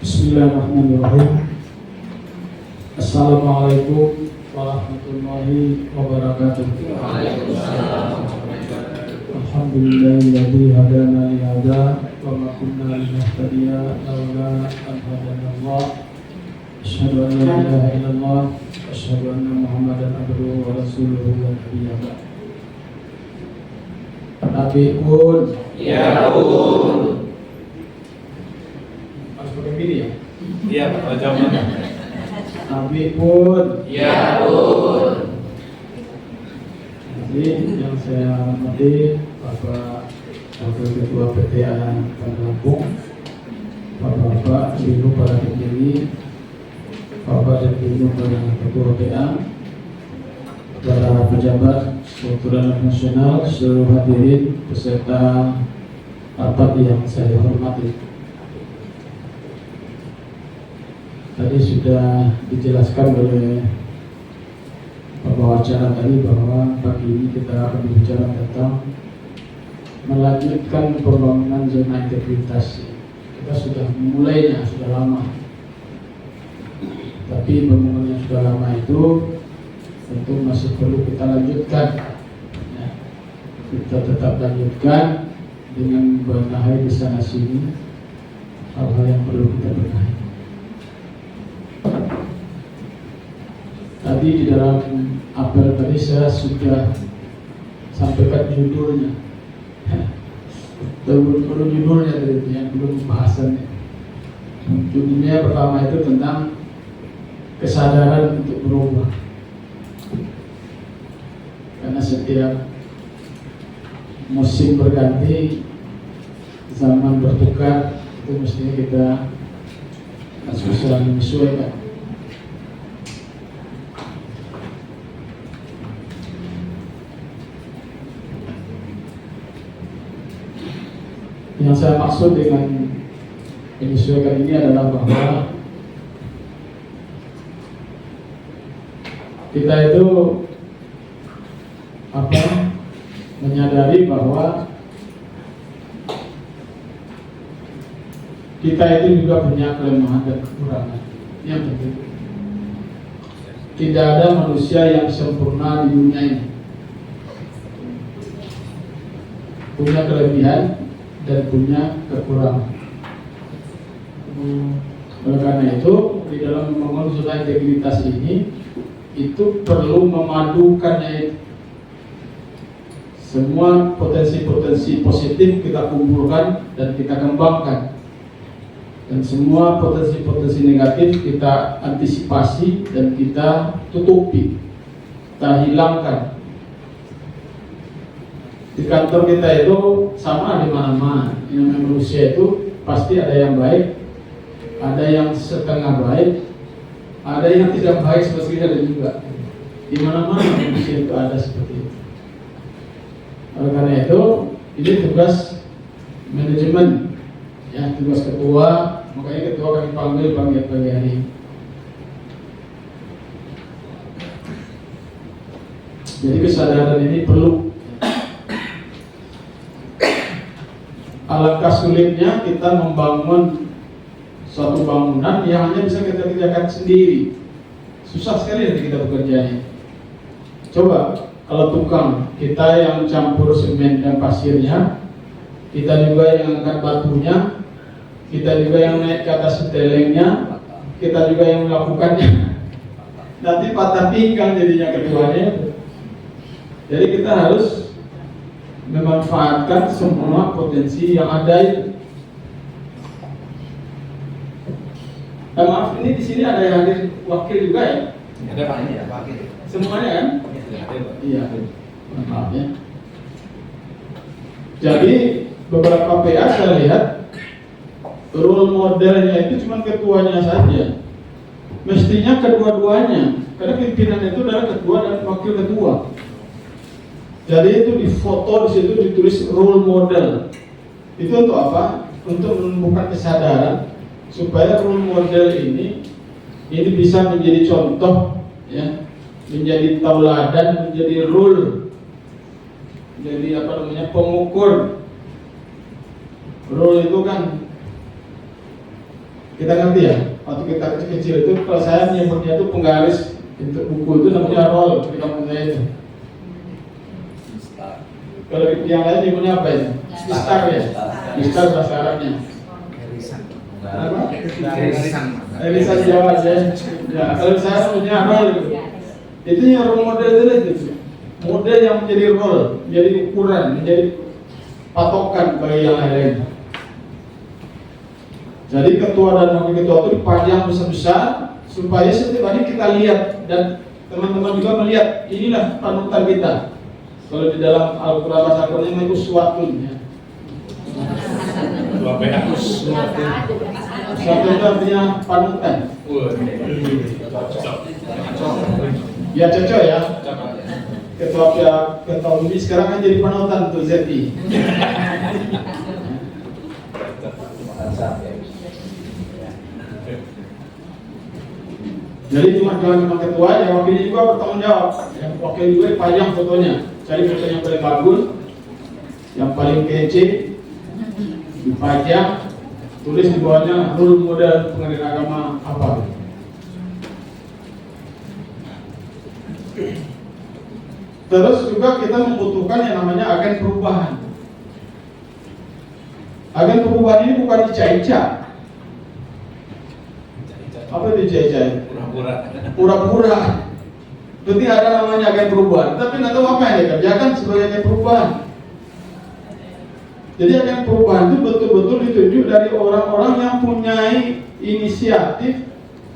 Bismillahirrahmanirrahim. Assalamualaikum warahmatullahi wabarakatuh. Alhamdulillahilladzi hadana li hadza wa ma kunna linahtadiya laula an hadanallah. Asyhadu an la ilaha illallah wa asyhadu anna Muhammadan abduhu wa rasuluhu wa nabiyyuhu. Nabi pun Ya pun. harus pakai ini ya. Iya, wajahnya. Nabi pun Ya pun. Jadi yang saya hormati Bapak Wakil Ketua PTA Lampung, Bapak-bapak, Ibu para pendiri, Bapak dan Ibu para Ketua PA, para pejabat struktural nasional, seluruh hadirin peserta rapat yang saya hormati. Tadi sudah dijelaskan oleh pembawa acara tadi bahwa pagi ini kita akan berbicara tentang melanjutkan pembangunan zona integritas. Kita sudah memulainya, sudah lama. Tapi pembangunan yang sudah lama itu tentu masih perlu kita lanjutkan. Ya, kita tetap lanjutkan dengan benahi di sana sini hal-hal yang perlu kita benahi. Tadi di dalam apel tadi saya sudah sampaikan judulnya. Belum judulnya tadi, yang belum bahasannya. Judulnya pertama itu tentang kesadaran untuk berubah. Karena setiap musim berganti, zaman bertukar, itu mestinya kita harus bisa menyesuaikan. Yang saya maksud dengan menyesuaikan ini adalah bahwa kita itu menyadari bahwa kita itu juga punya kelemahan dan kekurangan. Yang penting, tidak ada manusia yang sempurna di dunia ini. Punya kelebihan dan punya kekurangan. Oleh karena itu, di dalam membangun zona integritas ini, itu perlu memadukannya. Semua potensi-potensi positif kita kumpulkan dan kita kembangkan, dan semua potensi-potensi negatif kita antisipasi dan kita tutupi, kita hilangkan. Di kantor kita itu sama di mana-mana. Yang manusia itu pasti ada yang baik, ada yang setengah baik, ada yang tidak baik sama sekali, ada juga. Di mana-mana manusia itu ada seperti itu. Oleh karena itu, ini tugas manajemen, ya, tugas ketua. Makanya ketua kami panggil pagi hari. Jadi kesadaran ini perlu. Alangkah sulitnya kita membangun suatu bangunan yang hanya bisa kita kerjakan sendiri. Susah sekali nanti kita bekerjanya. Coba kalau tukang, kita yang campur semen dan pasirnya, kita juga yang angkat batunya, kita juga yang naik ke atas setelengnya, kita juga yang melakukannya. Nanti patah pinggang jadinya keduanya. Jadi kita harus memanfaatkan semua potensi yang ada. Maaf, ini di sini ada yang hadir wakil juga ya? Ada Pak, ini ya wakil. Semuanya kan? Iya. Maaf ya. Jadi beberapa PA saya lihat role modelnya itu cuma ketuanya saja. Mestinya kedua-duanya, karena pimpinan itu adalah ketua dan wakil ketua. Jadi itu difoto, di situ ditulis role model. Itu untuk apa? Untuk menumbuhkan kesadaran supaya role model ini bisa menjadi contoh, ya, menjadi tauladan, menjadi rule, menjadi pengukur. Rule itu kan Kita ngerti ya, waktu kita kecil-kecil itu kalau saya menyebutnya itu penggaris untuk buku itu namanya roll di kampung saya itu. Kalau yang lain nyebutnya apa itu? Star ya? Star bahasa Arabnya. Irisan Jawa ya. Ya, kalau saya punya roll itu yang role model itu. Model yang menjadi role, menjadi ukuran, menjadi patokan bagi yang lain. Jadi ketua dan wakil ketua itu dipajang besar-besar supaya setiap hari kita lihat dan teman-teman juga melihat inilah panutan kita. Kalau di dalam Al-Quran bahasa Quran itu uswatun ya. Suatu itu artinya panutan. Ya cocok ya. Ketua Bumi sekarang kan jadi panutan untuk ZI. Jadi cuma ketua, yang wakilnya juga bertanggung jawab. Yang wakil juga dipajang fotonya. Cari foto yang paling bagus, yang paling kece, dipajang, tulis di bawahnya role model pengadilan agama apa. Terus juga kita membutuhkan yang namanya agen perubahan. Agen perubahan ini bukan ica-ica. Apa itu ica-ica? Pura-pura. Berarti ada namanya agen perubahan, tapi nggak tahu apa yang dikerjakan sebagai agen perubahan. Jadi agen perubahan itu betul-betul ditunjuk dari orang-orang yang punya inisiatif,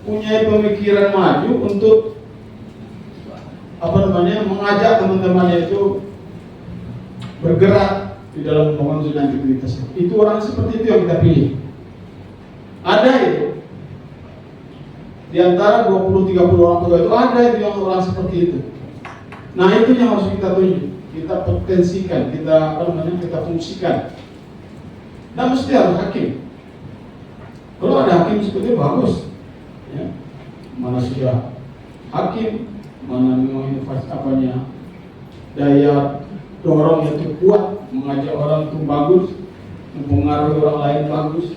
punya pemikiran maju untuk mengajak teman-temannya itu bergerak di dalam pembangunan integritas. Itu orang seperti itu yang kita pilih. Ada itu. Di antara 20-30 orang pegawai itu ada itu yang orang seperti itu. Nah itu yang harus kita tunjuk, kita potensikan, kita fungsikan. Dan mesti harus hakim. Kalau ada hakim seperti itu bagus, ya. Mana sudah hakim, mana memang inovasi daya dorong itu kuat, mengajak orang itu bagus, mempengaruhi orang lain bagus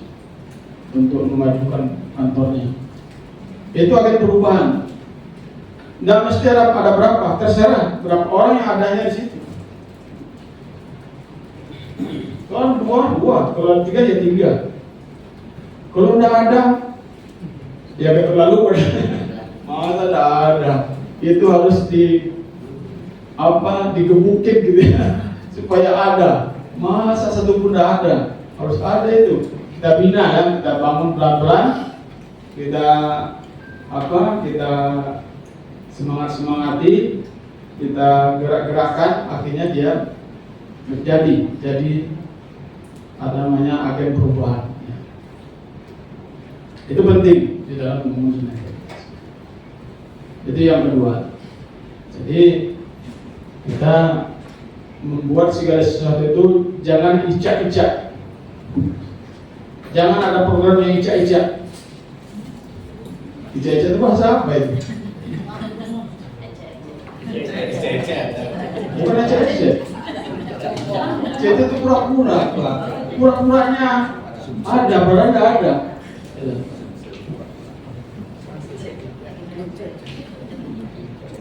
untuk memajukan kantornya. Itu akan perubahan. Nggak mesti ada berapa, terserah berapa orang yang adanya di situ. Kalau dua, kalau tiga ya tiga. Kalau nggak ada, ya keterlaluan. Masa nggak ada, itu harus digebukin gitu ya, supaya ada. Masa satu pun nggak ada, harus ada itu. Kita bina ya, kita bangun pelan-pelan, kita semangati, kita gerak-gerakkan, akhirnya dia jadi namanya agen perubahan. Itu penting di dalam pembangunan. Itu yang kedua. Jadi kita membuat segala sesuatu itu jangan icak-icak. Jangan ada program yang icak-icak. Icak-icak itu bahasa apa itu? Bukan icak-icak. Icak-icak itu pura-pura. Pura-puranya ada, padahal tidak ada.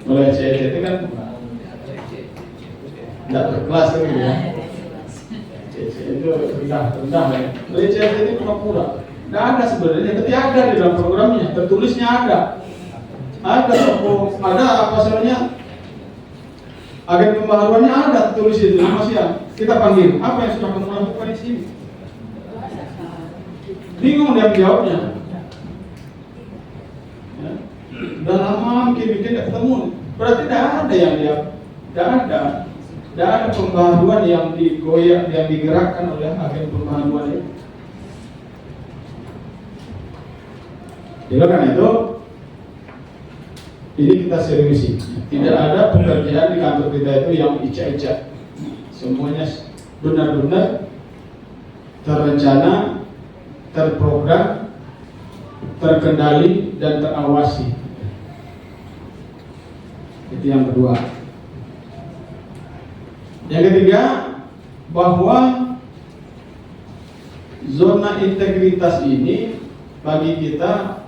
Kalau icak-icak itu kan tidak berkelas kan gitu ya. Icak-icak itu rendah ya. Kalau icak-icak itu pura-pura. Tidak ada sebenarnya, tapi ada di dalam programnya, tertulisnya ada. Ada apa sebenarnya? Agen pembaharuannya ada tertulis itu nama siapa? Kita panggil. Apa yang sudah kamu lakukan di sini? Bingung dia menjawabnya. Ya. Udah lama bikin tidak ketemu. Berarti tidak ada yang dia, tidak ada pembaharuan yang digoyak, yang digerakkan oleh agen pembaharuan itu. Jadi karena itu ini kita seriusi. Tidak ada pekerjaan di kantor kita itu yang icak-icak. Semuanya benar-benar terencana, terprogram, terkendali dan terawasi. Itu yang kedua. Yang ketiga, bahwa zona integritas ini bagi kita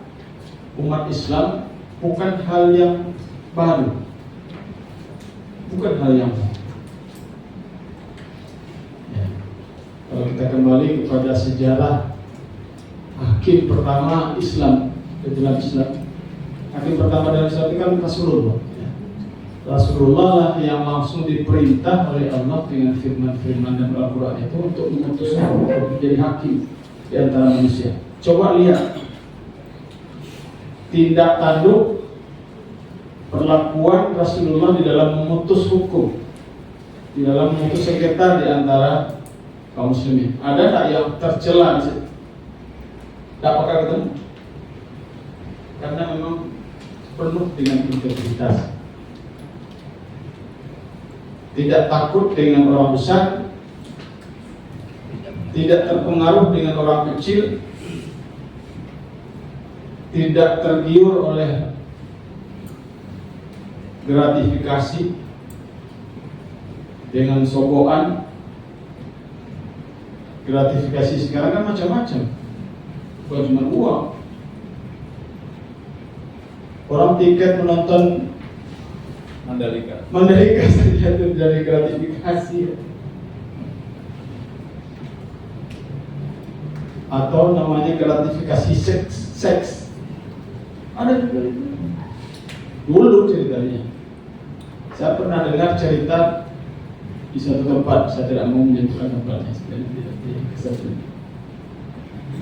umat Islam bukan hal yang baru, bukan hal yang baru. Ya. Kalau kita kembali kepada sejarah hakim pertama Islam, dalam Islam, hakim pertama dalam Islam itu kan Rasulullah. Ya. Rasulullah lah yang langsung diperintah oleh Allah dengan firman-firman dan Al-Quran itu untuk memutuskan untuk menjadi hakim di antara manusia. Coba lihat tindak tanduk perlakuan Rasulullah di dalam memutus hukum, di dalam memutus sengketa di antara kaum muslimin. Ada tak yang tercela di situ? Tak apakah ketemu? Karena memang penuh dengan integritas, tidak takut dengan orang besar, tidak terpengaruh dengan orang kecil, tidak tergiur oleh gratifikasi dengan sogokan. Gratifikasi sekarang kan macam-macam, bukan cuma uang. Orang tiket menonton Mandalika saja itu dari gratifikasi. Atau namanya gratifikasi seks. Ada juga itu. Dulu ceritanya, saya pernah dengar cerita di satu tempat, saya tidak mau menyebutkan tempatnya,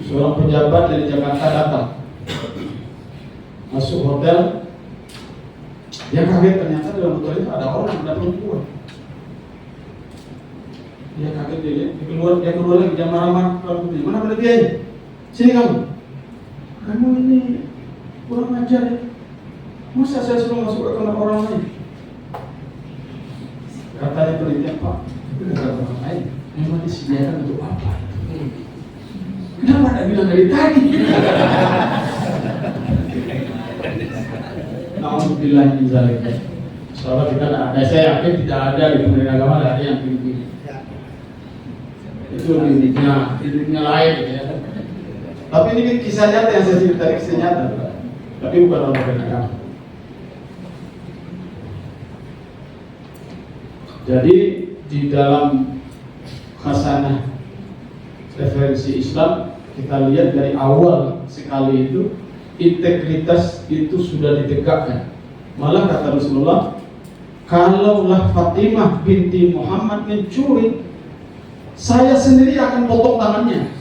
seorang pejabat dari Jakarta datang, masuk hotel, dia kaget ternyata dalam hotel itu ada orang, ada perempuan. Dia kaget, dia keluar lagi, dia marah-marah, mana pada dia ini? Sini kamu ini kurang ajar ya. Masa saya suruh masuk ke kamar orang lain? Katanya penelitian, Pak, itu bukan orang lain, memang disediakan untuk apa? Kenapa tidak bilang dari tadi? Alhamdulillah ini zalik. Soalnya kita tidak ada, saya yakin tidak ada di Kementerian Agama, tidak ada yang begini. Itu hidupnya lain ya. Tapi ini kisah nyata yang saya ceritakan, kisah nyata, tapi bukan orang beragama. Jadi di dalam khasanah referensi Islam kita lihat dari awal sekali itu integritas itu sudah ditegakkan. Malah kata Rasulullah, kalaulah Fatimah binti Muhammad mencuri, saya sendiri akan potong tangannya.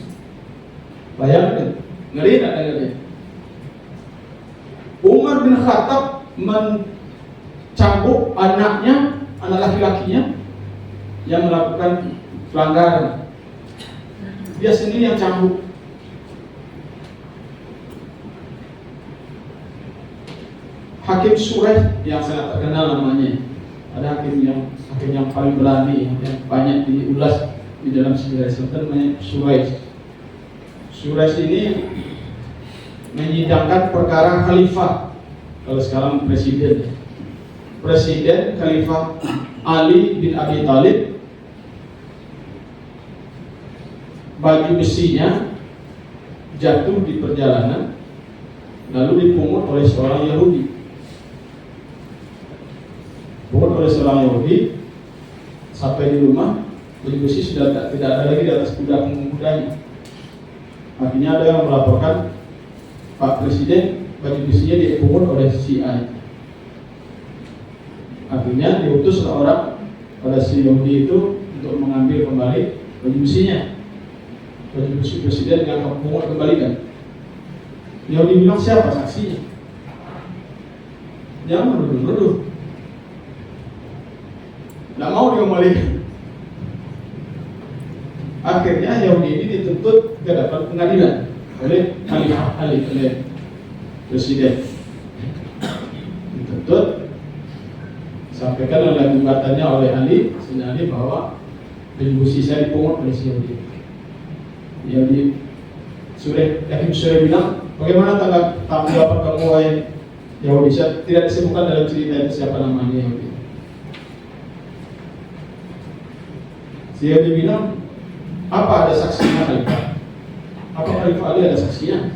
Bayangkan, ngeri tak dengarnya? Umar bin Khattab mencambuk anaknya, anak laki-lakinya yang melakukan pelanggaran. Dia sendiri yang cambuk. Hakim Surah yang sangat terkenal namanya. Ada hakim yang paling berani, yang banyak diulas di dalam sejarah Islam, namanya Surah. Surah ini menyidangkan perkara khalifah. Kalau sekarang Presiden Khalifah Ali bin Abi Thalib, baju besinya jatuh di perjalanan lalu dipungut oleh seorang Yahudi. Sampai di rumah baju besi sudah tidak ada lagi di atas kuda pengumudanya. Akhirnya ada yang melaporkan, Pak Presiden, baju besinya dipungut oleh si A. Akhirnya diutus orang pada si Yahudi itu untuk mengambil kembali baju besinya. Baju besi Presiden yang pungut kembalikan. Yahudi bilang, siapa saksinya? Jangan menuduh-nuduh. Tidak mau dikembalikan. Akhirnya Yahudi ini dituntut ke hadapan pengadilan oleh Khalifah Ali, oleh Presiden. Dituntut, sampaikan oleh gugatannya oleh Ali, sebenarnya bahwa baju besi saya dipungut oleh si Yahudi. Yahudi Hakim Surah bilang, bagaimana tanggung jawab kamu wahai Yahudi? Saya tidak disebutkan dalam cerita itu siapa namanya Yahudi. Si Yahudi bilang, apa ada saksinya Khalifah? Apa Khalifah Ali ada saksinya?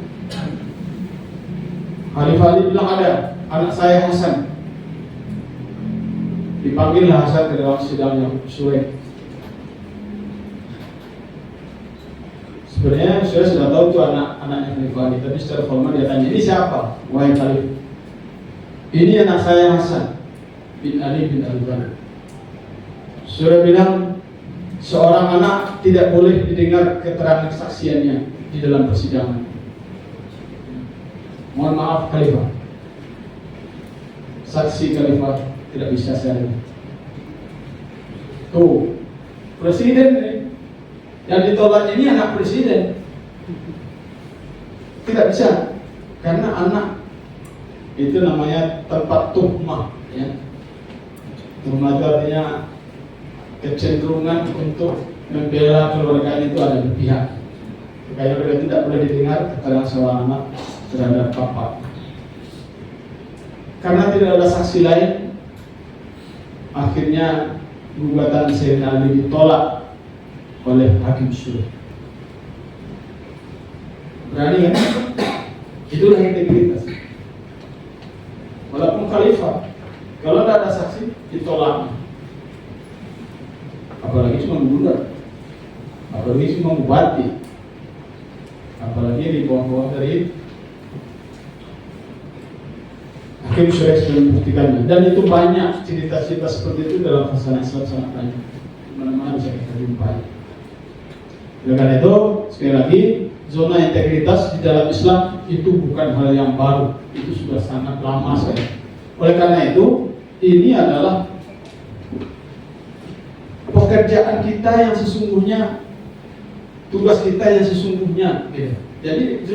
Khalifah Ali bilang ada anak saya Hasan. Dipanggillah Hasan ke dalam sidangnya Suraik. Sebenarnya saya sudah tahu itu anak-anaknya Khalifah Ali, tapi secara formal dia tanya, ini siapa? Wahai Khalifah, ini anak saya Hasan bin Ali bin Abi Thalib. Surah bilang seorang anak tidak boleh didengar keterangan kesaksiannya di dalam persidangan. Mohon maaf Khalifah, saksi Khalifah tidak bisa saya dengar. Tuh, presiden ini yang ditolak ini anak presiden, tidak bisa karena anak itu namanya tempat tuhmah, ya. Tuhmah itu artinya kecenderungan untuk membela keluarga itu ada di pihak. Kayak mereka tidak boleh didengar keterangan seorang anak terhadap bapak. Karena tidak ada saksi lain, akhirnya gugatan Sayyidina Ali ditolak oleh hakim syura. Berani kan? Itulah integritas. Walaupun khalifah, kalau tidak ada saksi ditolak. Apalagi cuma gubernur, apalagi cuma bupati, apalagi di bawah-bawah dari hakim syura sudah membuktikannya. Dan itu banyak cerita-cerita seperti itu dalam fasal Islam, sangat banyak. Mana-mana bisa kita jumpai. Oleh karena itu, sekali lagi, zona integritas di dalam Islam itu bukan hal yang baru, itu sudah sangat lama sekali. Oleh karena itu, ini adalah pekerjaan kita yang sesungguhnya, tugas kita yang sesungguhnya. Jadi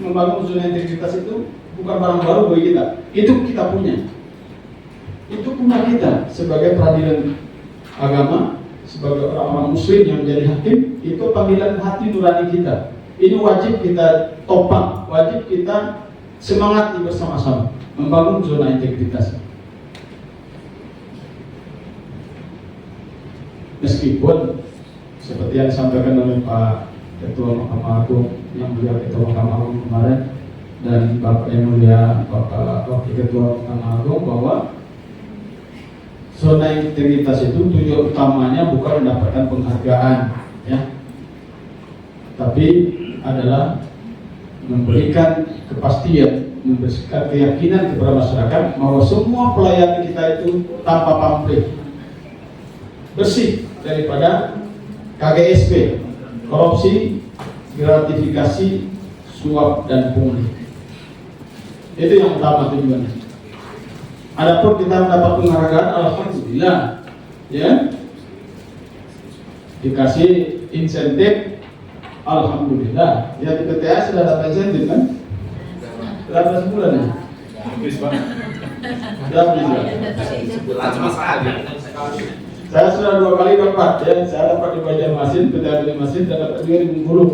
membangun zona integritas itu bukan barang baru bagi kita. Itu kita punya. Itu punya kita sebagai peradilan agama, sebagai orang-orang muslim yang menjadi hakim. Itu panggilan hati nurani kita. Ini wajib kita topang, wajib kita semangati bersama-sama membangun zona integritas. Meskipun seperti yang disampaikan oleh Pak Ketua Mahkamah Agung, yang mulia Ketua Mahkamah Agung kemarin, dan Bapak yang mulia Bapak Wakil Ketua Mahkamah Agung, bahwa zona integritas itu tujuan utamanya bukan mendapatkan penghargaan, ya, tapi adalah memberikan kepastian, memberikan keyakinan kepada masyarakat bahwa semua pelayanan kita itu tanpa pamrih, bersih daripada KGSP, korupsi, gratifikasi, suap dan pungli. Itu yang utama tujuannya. Adapun kita mendapat penghargaan, alhamdulillah, ya, dikasih insentif, alhamdulillah. Ya, di PTA sudah dapat insentif kan? Berapa sebulan ya? Habis Pak. Berapa juga? Sebulan cuma sekali. Saya sudah 2 kali dapat, ya. Saya dapat di Banjarmasin, PTA Banjarmasin, dan dapat juga di Bengkulu.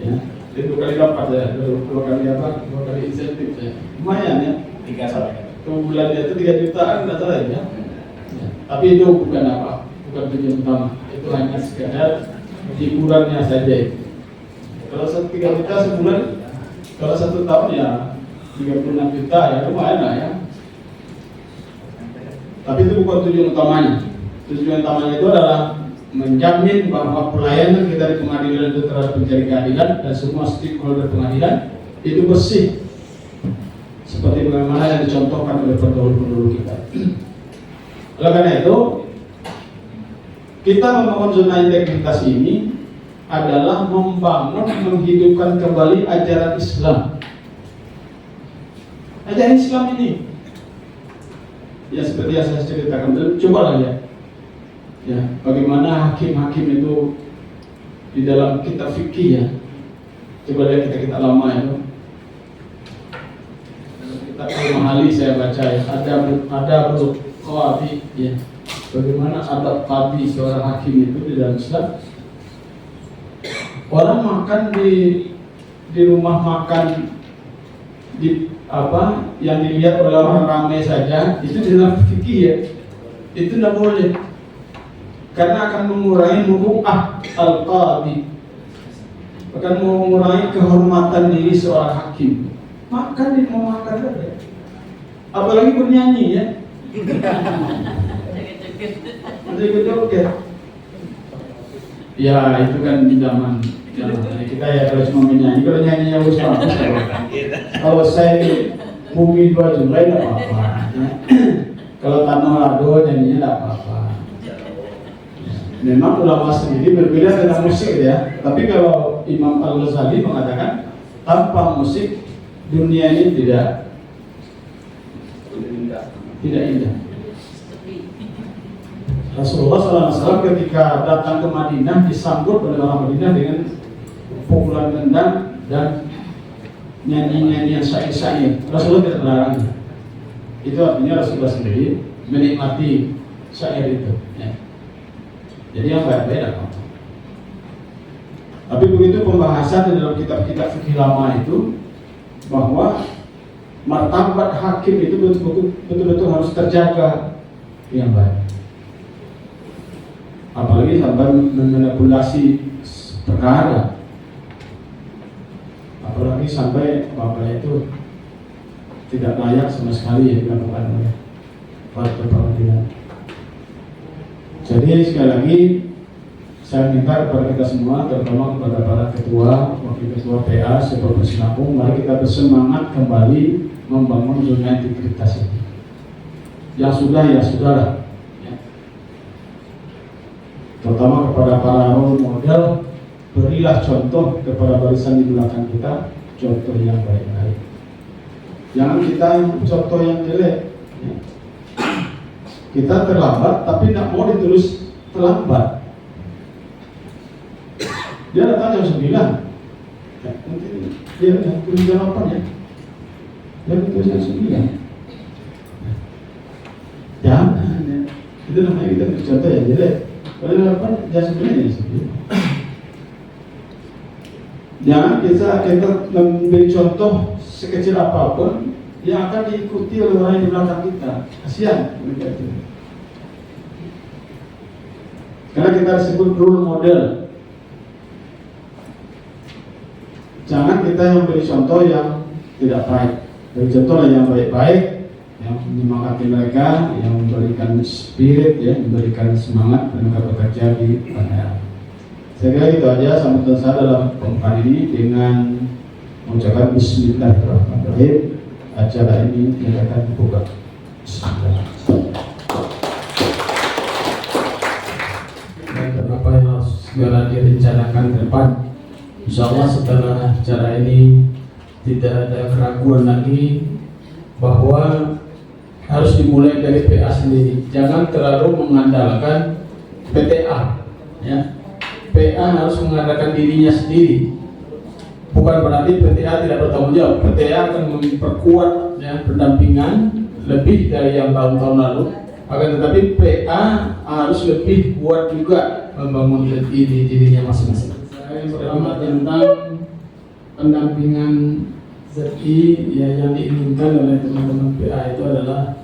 Ya, jadi 2 kali dapat ya, 2 kali apa? 2 kali insentif ya. Lumayan ya. 3 sampai. Bulannya itu 3 jutaan nggak salah ya. Ya. Tapi itu bukan apa, bukan tujuan utama. Itu hanya sekadar hiburannya saja. Kalau 3 juta sebulan, kalau 1 tahun ya 36 juta ya, lumayan lah ya. Tapi itu bukan tujuan utamanya. Tujuan utamanya itu adalah menjamin bahwa pelayanan kita di pengadilan itu terhadap pencari keadilan dan semua stakeholder pengadilan itu bersih, seperti bagaimana yang dicontohkan oleh pendahulu-pendahulu kita. Oleh karena itu, kita membangun zona integritas ini adalah membangun, menghidupkan kembali ajaran Islam. Ajaran Islam ini, ya seperti yang saya ceritakan, cobalah ya. Ya, bagaimana hakim-hakim itu di dalam kitab fikih ya. Coba lihat kita lama itu. Kitab Al-Mahali saya baca ya. Ada qadi ya. Bagaimana adab qadi seorang hakim itu di dalam Islam. Orang makan di rumah makan di apa yang dilihat oleh orang ramai saja itu di dalam fikih ya. Itu tidak boleh. Karena akan mengurangi muru'ah al-qadi, akan mengurangi kehormatan diri seorang hakim. makan nih, mau makan saja. Apalagi bernyanyi ya. Joget-joget. Ya itu kan zaman kita ya kalau cuma menyanyi, kalau nyanyi yang bagus. Kalau saya Bumi 2 Julai tidak apa-apa. Ya. Kalau Tanah Lado nyanyinya tidak apa-apa. Memang ulama sendiri berbeda dengan musik ya. Tapi kalau Imam Al-Ghazali mengatakan tanpa musik dunia ini tidak indah. Rasulullah SAW ketika datang ke Madinah disambut oleh orang Madinah dengan pukulan gendang dan nyanyi-nyanyian syair-syair. Rasulullah tidak melarang. Itu artinya Rasulullah sendiri menikmati syair itu. Ya. Jadi yang baik-baik apa? Tapi begitu pembahasan di dalam kitab-kitab fikih lama itu bahwa martabat hakim itu betul-betul harus terjaga yang baik. Apalagi sampai memanipulasi perkara, apalagi sampai bapak itu tidak layak sama sekali ya dilakukan oleh para peradilan. Jadi sekali lagi saya minta kepada kita semua, terutama kepada para ketua, wakil ketua PA, seperti Sinapung, mari kita bersemangat kembali membangun zona integritas ini. Yang sudah ya sudahlah. Terutama kepada para role model, berilah contoh kepada barisan di belakang kita, contoh yang baik-baik. Jangan kita contoh yang jelek. Kita terlambat, tapi tidak mau ditulis terlambat. Dia datang jam 9. Nanti dia tulis jam 8 ya. Dia tulis jam 9. Jangan. Itu namanya kita tulis contoh yang jelek. Kalau apa ya sebenarnya sendiri. Jangan kita memberi contoh sekecil apapun yang akan diikuti oleh orang yang di belakang kita. Kasihan mereka itu. Karena kita disebut role model. Jangan kita yang beri contoh yang tidak baik. Beri contoh yang baik-baik, yang menyemangati mereka, yang memberikan spirit ya, memberikan semangat mereka bekerja di bandara. Saya kira itu aja sambutan saya dalam pembukaan ini dengan mengucapkan Bismillahirrahmanirrahim. Acara ini akan dibuka. Dan apa yang harus segera direncanakan ke depan. Insya Allah setelah acara ini tidak ada keraguan lagi bahwa harus dimulai dari PA sendiri. Jangan terlalu mengandalkan PTA. Ya. PA harus mengandalkan dirinya sendiri. Bukan berarti PTA tidak bertanggung jawab. PTA akan memperkuat ya, pendampingan lebih dari yang tahun-tahun lalu. Akan tetapi PA harus lebih kuat juga membangun di dirinya masing-masing. Yang pertama tentang pendampingan ZI ya, yang diinginkan oleh teman-teman PA itu adalah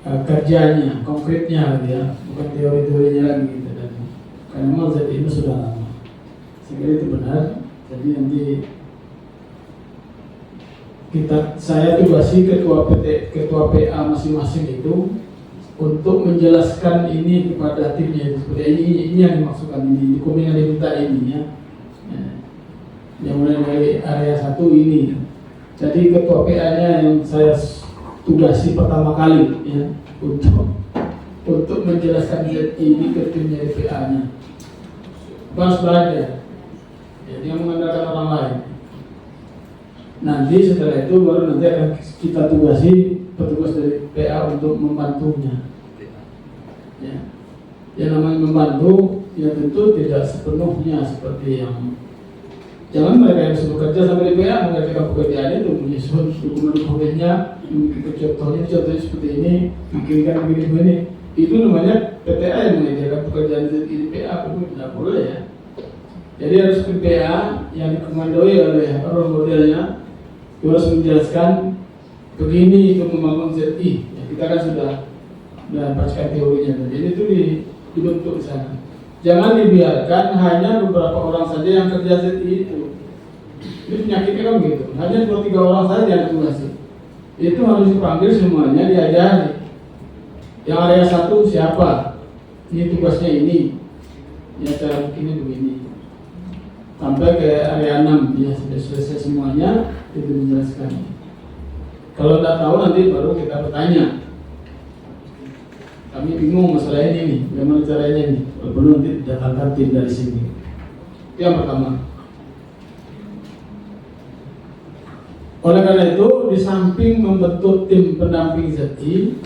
kerjanya, konkretnya ya, bukan teori-teorinya lagi gitu. Dan karena memang ZI itu sudah lama, saya itu benar. Jadi nanti saya tugasi ketua PA masing-masing itu untuk menjelaskan ini kepada timnya seperti ini yang dimaksudkan ini, dokumen yang diminta ini ya. Yang mulai dari area 1 ini. Jadi ketua PA-nya yang saya tugasi pertama kali ya untuk menjelaskan ini ke timnya di PA-nya. Pas belajar. Jadi yang mengandalkan orang lain. Nanti setelah itu baru nanti akan kita tugasi petugas dari PA untuk membantunya. Ya. Yang namanya membantu ya tentu tidak sepenuhnya seperti yang jangan mereka yang sudah kerja sampai di PA mengerjakan pekerjaan itu menyusun dokumen-dokumennya, contohnya seperti ini, bikinkan begini. Itu namanya PTA yang mengerjakan pekerjaan di PA, itu tidak boleh ya. Jadi harus ke PA yang dikomandoi oleh role modelnya, harus menjelaskan begini itu membangun ZI. Ya, kita kan sudah mendapatkan teorinya, jadi itu dibentuk di sana. Jangan dibiarkan hanya beberapa orang saja yang kerja ZI itu. Ini penyakitnya kan begitu. Hanya 2-3 orang saja yang tugas. Itu harus dipanggil semuanya, diajari. Yang area 1 siapa? Ini tugasnya ini. Ya cara bikinnya begini. Sampai ke area 6, ya sudah selesai semuanya, itu dijelaskan. Kalau tidak tahu nanti baru kita bertanya. Kami bingung masalah ini nih, bagaimana caranya nih? Belum nanti datangkan tim dari sini. Itu yang pertama. Oleh karena itu, di samping membentuk tim pendamping ZI,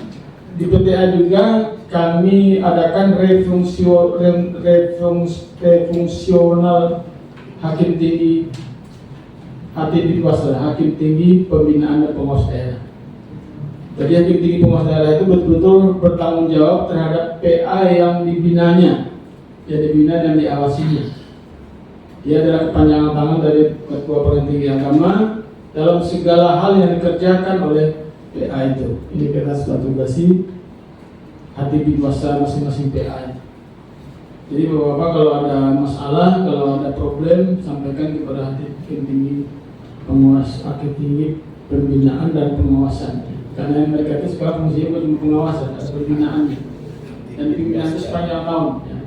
di PTA juga kami adakan refungsional hakim tinggi hakim tinggi pembinaan dan pengawas daerah. Jadi hakim tinggi pengawas daerah itu betul-betul bertanggung jawab terhadap PA yang dibinanya, yang dibina dan diawasinya. Dia adalah kepanjangan tangan dari Ketua Perguruan Tinggi Agama dalam segala hal yang dikerjakan oleh PA itu. Ini kita sudah tugasi hati kuasa masing-masing PA. Jadi Bapak-Bapak kalau ada masalah, kalau ada problem, sampaikan kepada hakim tinggi pengawas, hakim tinggi pembinaan dan pengawasan. Karena mereka itu sekarang fungsinya bukan pengawasan, ada pembinaannya. Dan pembinaan itu sepanjang tahun. Ya.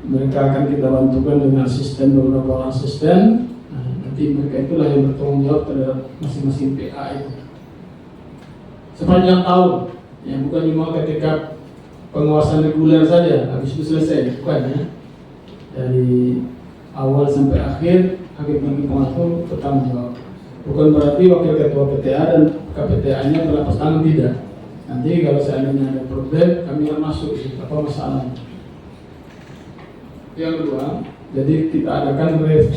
Mereka akan kita bantukan dengan asisten, beberapa orang asisten. Nanti mereka itulah yang bertanggung jawab terhadap masing-masing PA itu sepanjang tahun, ya bukan cuma ketika pengawasan reguler saja habis itu selesai, bukan ya. Dari awal sampai akhir hakim tinggi pengawas itu bertanggung jawab. Bukan berarti wakil ketua PTA dan KPTA-nya berlepas tangan, tidak. Nanti kalau seandainya ada problem kami akan masuk apa masalahnya. Yang kedua, jadi kita adakan membuat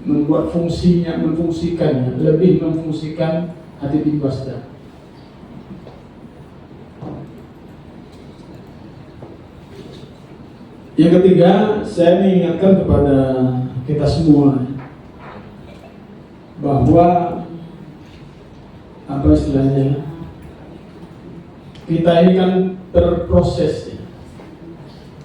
memfungsikannya, lebih memfungsikan hati tinggi wasda. Yang ketiga, saya mengingatkan kepada kita semua bahwa apa istilahnya, kita ini kan berproses ya.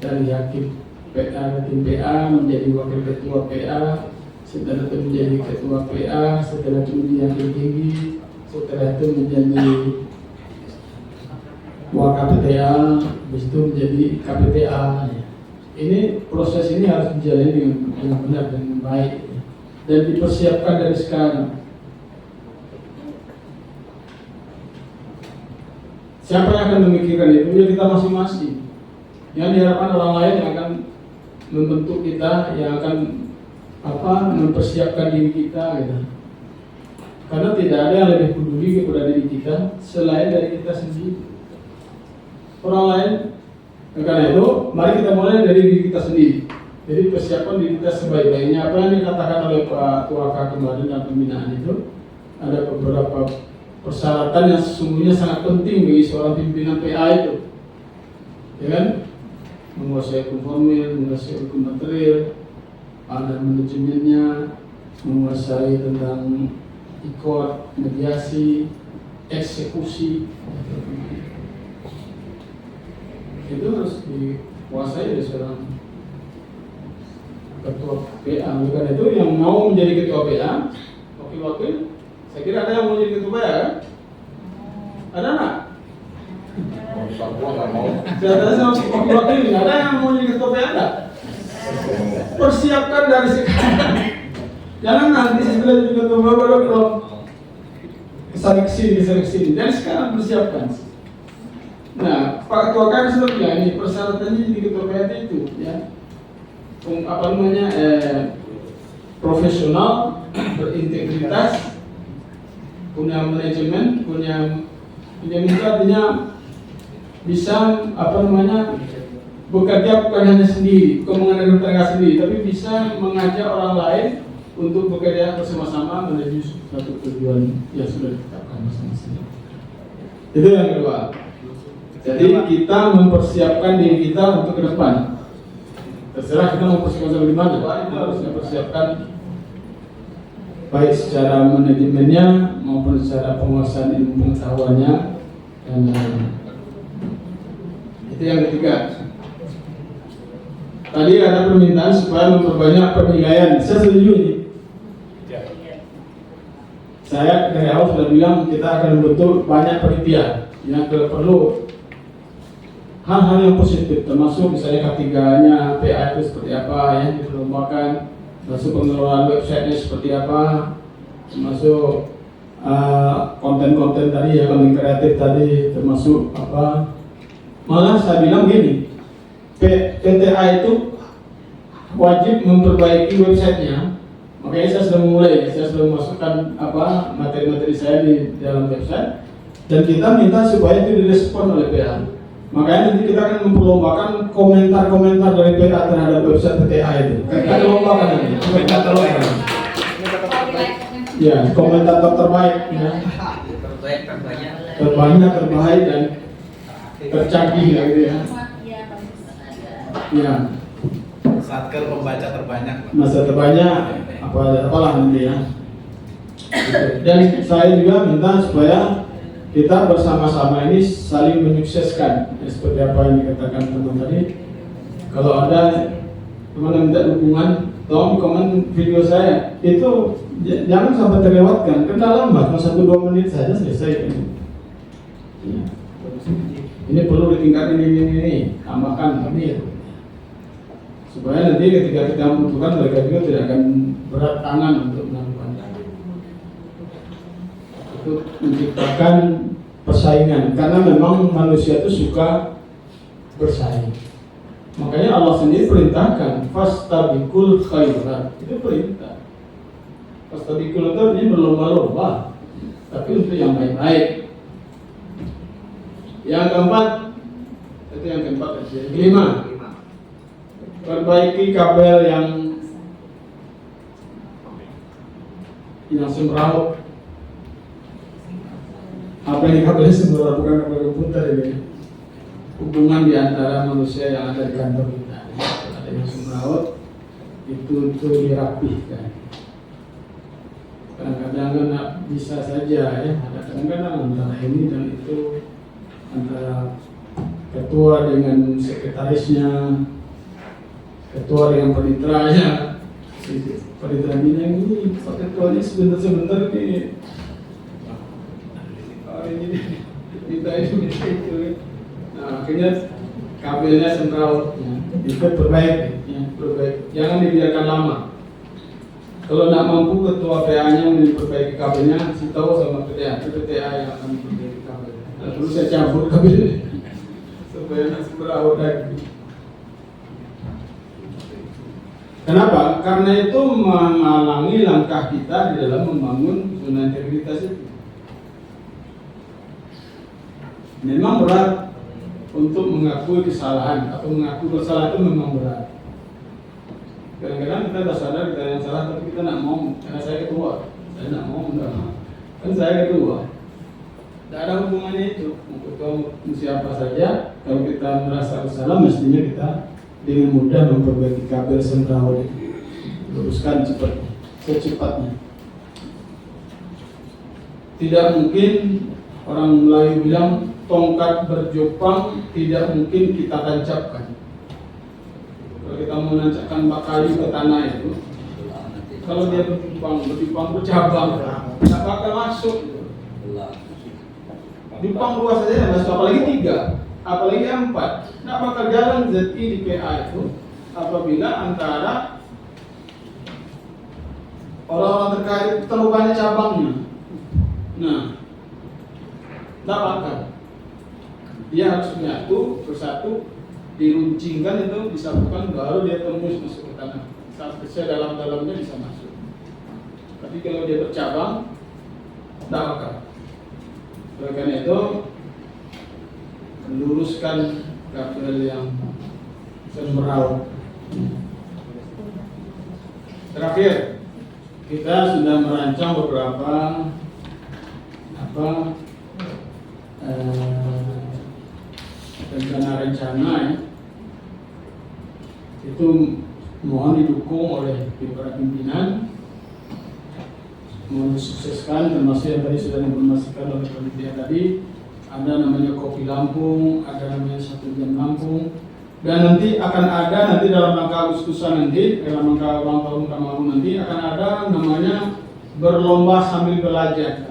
Dari hakim PA menjadi wakil ketua PA, setelah itu menjadi ketua PA, setelah itu menjadi hakim tinggi, setelah itu menjadi WKPTA, habis itu menjadi KPTA. Ini proses ini harus dijalani dengan benar dan dengan baik dan dipersiapkan dari sekarang. Siapa yang akan memikirkan itu? Ya kita masing-masing. Yang diharapkan orang lain yang akan membentuk kita, yang akan mempersiapkan diri kita gitu. Karena tidak ada yang lebih peduli kepada diri kita selain dari kita sendiri. Orang lain, karena itu mari kita mulai dari diri kita sendiri. Jadi persiapan diri kita sebaik-baiknya. Apa yang dikatakan oleh Pak Tuaka kemarin dalam pembinaan itu, ada beberapa persyaratan yang sesungguhnya sangat penting bagi seorang pimpinan PA itu, ya kan? Menguasai hukum formil, menguasai hukum material, ada manajemennya, menguasai tentang ikot, mediasi, eksekusi. Itu harus dikuasai oleh seorang ketua PA. Bukan itu yang mau menjadi ketua PA, wakil-wakil. Saya kira ada yang mau jadi ketua PA kan? Ada nggak? Saya tanya sama wakil-wakil ini, ada yang mau jadi ketua PA nggak? Persiapkan dari sekarang. Jangan nanti setelah jadi ketua PA baru kalau kesini. Dan sekarang persiapkan. Nah, Pak Ketua kan sudah bilang ini persyaratannya jadi ketua PA itu, ya. Profesional, berintegritas, punya manajemen, punya artinya bisa bekerja bukan hanya sendiri, bukan mengandalkan tenaga sendiri, tapi bisa mengajak orang lain untuk bekerja bersama-sama menuju suatu tujuan yang sudah ditetapkan masing-masing. Itu yang kedua. Jadi kita mempersiapkan diri kita untuk ke depan. Terserah kita mau persiapkan di mana, itu harus dipersiapkan baik secara manajemennya maupun secara penguasaan ilmu pengetahuannya dan itu yang ketiga. Tadi ada permintaan supaya memperbanyak penilaian. Saya setuju ini. Ya. Saya dari awal sudah bilang kita akan betul banyak penelitian yang perlu hal-hal yang positif, termasuk misalnya ketiganya PA itu seperti apa yang diperlukan, termasuk pengelolaan websitenya seperti apa, termasuk konten-konten tadi ya, konten kreatif tadi, termasuk apa. Malah saya bilang gini, PTA itu wajib memperbaiki websitenya. Makanya saya sudah memulai, saya sudah memasukkan apa materi-materi saya di dalam website, dan kita minta supaya itu direspon oleh PA. Makanya nanti kita akan memperlombakan komentar-komentar dari PA terhadap website PTA itu. Kita lombakan nanti. Komentator ya, komentator terbaik ya. Terbanyak dan tercanggih ya, gitu ya. Ya. Satker pembaca terbanyak. Masa terbanyak apalah nanti ya. Dan saya juga minta supaya kita bersama-sama ini saling menyukseskan ya, seperti apa yang dikatakan teman tadi. Kalau ada teman yang minta dukungan, tolong komen video saya itu jangan sampai terlewatkan. Karena lama, cuma 1-2 menit saja selesai ini. Ya. Ini perlu ditingkatin ini, tambahkan ini, supaya nanti ketika kita membutuhkan mereka juga tidak akan berat tangan untuk melakukan itu, menciptakan persaingan, karena memang manusia itu suka bersaing. Makanya Allah sendiri perintahkan fastabiqul khairat, itu perintah. Fastabiqul itu artinya berlomba-lomba, tapi untuk yang baik-baik. Yang keempat, itu yang keempat aja. Kelima, perbaiki kabel yang semrawut. Apa yang kabel semrawut, bukan kabel komputer ini. Hubungan di antara manusia yang ada di kantor kita. Ada yang semrawut, itu dirapihkan. Kadang-kadang kan bisa saja ya, ada kadang-kadang antara ini dan itu, antara ketua dengan sekretarisnya, ketua dengan panitranya. Panitra bilang ini Pak Ketuanya sebentar ini minta itu. Nah, akhirnya kabelnya semrawut ya. Itu perbaiki ya, perbaiki. Jangan dibiarkan lama. Kalau tidak mampu ketua PA-nya memperbaiki kabelnya, kasih tahu sama PTA, itu PTA yang akan memperbaiki kabelnya. Nah, terus saya cabut kabelnya supaya tidak semrawut lagi. Kenapa? Karena itu menghalangi langkah kita di dalam membangun zona integritas itu. Memang berat untuk mengakui kesalahan atau mengaku kesalahan itu memang berat. Kadang-kadang kita sudah sadar kita yang salah, tapi kita tidak mau, karena saya ketua. Saya tidak mau, kan saya ketua. Tidak ada hubungannya itu. Ketua siapa saja, kalau kita merasa bersalah, mestinya kita dengan mudah memperbaiki kabel semrawut itu, luruskan secepatnya. Tidak mungkin, orang Melayu bilang tongkat berjopang tidak mungkin kita tancapkan. Kalau kita mau menancapkan kayu ke tanah itu, kalau dia berjopang bercabang, tidak bakal masuk. Jopang 2 saja tidak masuk, apalagi 3. Apalagi 4, tidak bakal jalan ZI di PA itu apabila antara orang-orang terkait terlalu banyak cabangnya. Nah, tidak bakal. Dia harus menyatu, bersatu, diruncingkan itu, disatukan, baru dia tembus masuk ke tanah. Sampai sedalam-dalamnya bisa masuk. Tapi kalau dia bercabang, tidak bakal. Oleh karena itu, meluruskan kabel yang semrawut. Terakhir, kita sudah merancang beberapa rencana ya. Itu mohon didukung oleh para pimpinan, mohon disukseskan, termasuk yang tadi sudah diinformasikan oleh panitia tadi. Ada namanya Kopi Lampung, ada namanya 1 Jam Lampung, Dan nanti akan ada dalam rangka Agustusan nanti, dalam rangka ulang tahun Mahkamah Agung nanti akan ada namanya berlomba sambil belajar.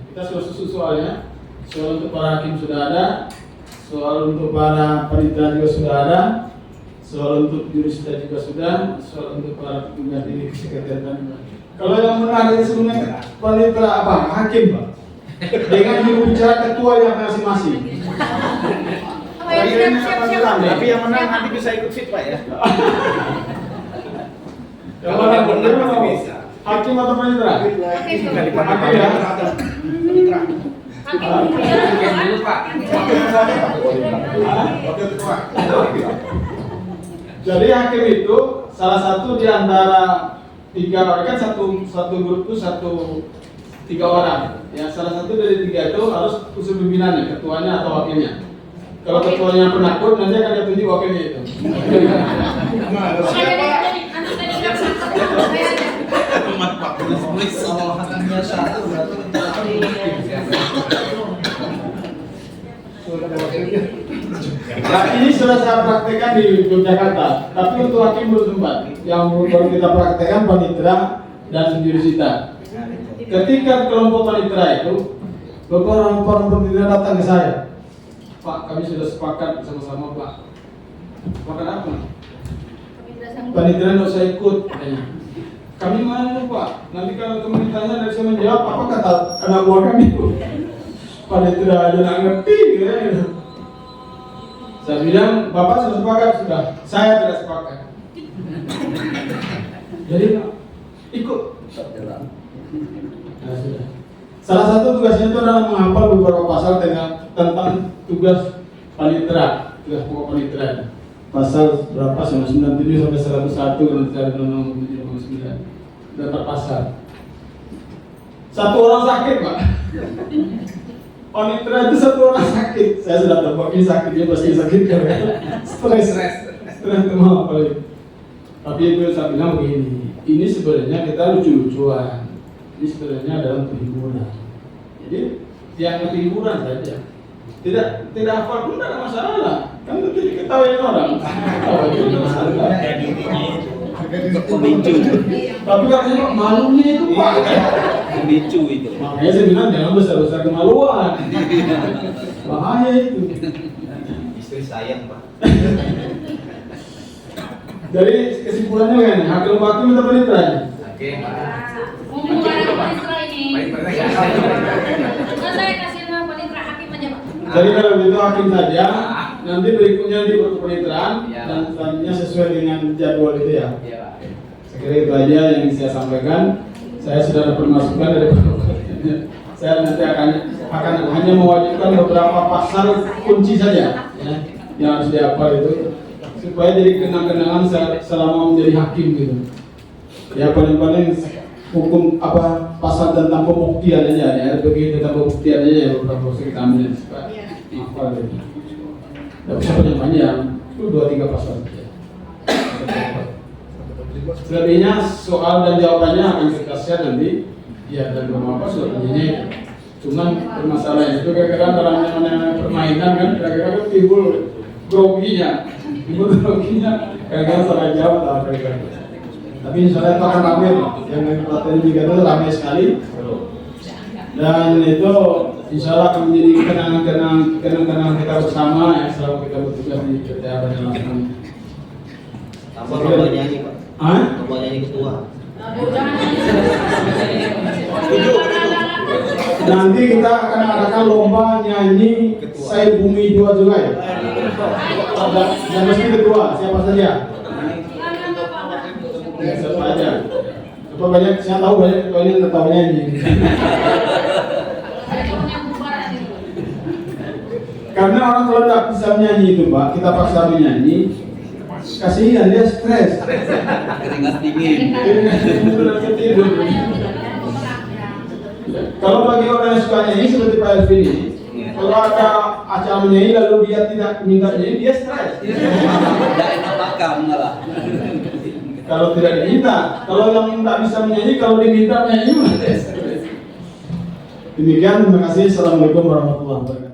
Kita sudah susun soalnya. Soal untuk para hakim sudah ada, soal untuk para panitera juga sudah ada, soal untuk jurista juga sudah, soal untuk para petugas di sekretariat. Kalau yang menarik sebenarnya panitera apa? Hakim, Pak. Dengan juru bicara ketua yang masing-masing. Tapi yang menang nanti bisa ikut fit Pak ya. Kalau yang benar masih bisa. Hakim atau panitera? Hakim ya. Jadi hakim itu salah satu di antara 3 orang, kan satu grup itu 3 orang. Ya, salah satu dari 3 itu harus usul pimpinannya, ketuanya atau wakilnya. Kalau ketuanya penakut, nanti akan ditunjuk wakilnya itu. Nah, ini sudah saya praktekkan di Yogyakarta, tapi untuk hakim belum sempat. Yang baru kita praktekkan panitera dan jurusita. Ketika kelompok panitera itu, beberapa orang panitera datang ke saya. Pak, kami sudah sepakat bersama-sama, Pak. Sepakat apa? Panitera tidak usah ikut. Kami mana, Pak? Nanti kalau teman ditanya tidak bisa menjawab, apa kata anak buah kami itu? Panitera aja nggak ngerti, gitu. Saya bilang, Bapak sudah sepakat? Sudah. Saya tidak sepakat. Jadi, ikut. Nah, sudah. Salah satu tugasnya itu adalah menghafal beberapa pasal tentang tugas panitera, tugas pokok panitera. Pasal berapa? 97 sampai 101 dan 109. Dapat pasal. Satu orang sakit, Pak. Panitera itu satu orang sakit. Saya sudah tahu ini sakitnya pasti sakit karena stres itu mau apa? Tapi itu saya bilang begini. Ini sebenarnya kita lucu-lucuan. Ini sebenarnya adalah untuk hiburan. Jadi yang untuk hiburan saja. Tidak hafal pun tidak ada masalah. Kan itu diketahui orang. Pemicu. Tapi katanya malunya itu Pak. Pemicu itu. Makanya saya bilang jangan besar-besar kemaluan. Bahaya itu. Istri sayang Pak. Jadi kesimpulannya kan, hakim minta panitera. Oke, Pak. Saya kasih nama panitera hakim aja, Pak. Jadi kalau begitu hakim saja, nanti berikutnya di paniteraan dan selanjutnya sesuai dengan jadwal itu ya. Iya, Pak. Saya kira itu aja yang saya sampaikan. Saya sudah dapat masukan dari saya nanti akan hanya mewajibkan beberapa pasal kunci saja ya, yang harus dihafal itu supaya jadi kenang-kenangan selama menjadi hakim gitu. Ya paling-paling hukum apa pasal tentang pembuktian aja ya, begitu tentang pembuktian aja ya beberapa usah kita ambil supaya hafal gitu. Tidak usah panjang-panjang, itu 2-3 pasal saja. Selebihnya soal dan jawabannya akan kita share nanti. Ya dan beberapa soalnya. Cuman permasalahan itu kadang-kadang dalam permainan kan kadang-kadang timbul groginya, kadang-kadang salah jawab atau kadang-kadang. Tapi insya Allah itu akan ramai, yang pelatihan juga itu ramai sekali. Dan itu insya Allah akan menjadi kenang-kenangan kita bersama yang selalu kita bertugas di PT Abang Langsung. Tambah lomba nyanyi Pak. Lomba nyanyi ketua. Nanti kita akan adakan lomba nyanyi Saya Bumi 2 Julai. Yang mesti ketua, siapa saja? Siapa aja? Coba banyak, saya tahu banyak ketuanya yang tahu nyanyi. Karena orang kalau tidak bisa menyanyi itu Pak, kita paksa menyanyi, kasihan dia stres. Keringat dingin. Tidur. Kalau bagi orang yang suka nyanyi seperti Pak Elvin ini, kalau ada acara menyanyi lalu dia tidak minta nyanyi, dia stres. Tidak enak makan malah. Kalau tidak diminta, kalau yang tidak bisa menyanyi, kalau diminta menyanyi, stres. Demikian, terima kasih. Assalamualaikum warahmatullahi wabarakatuh.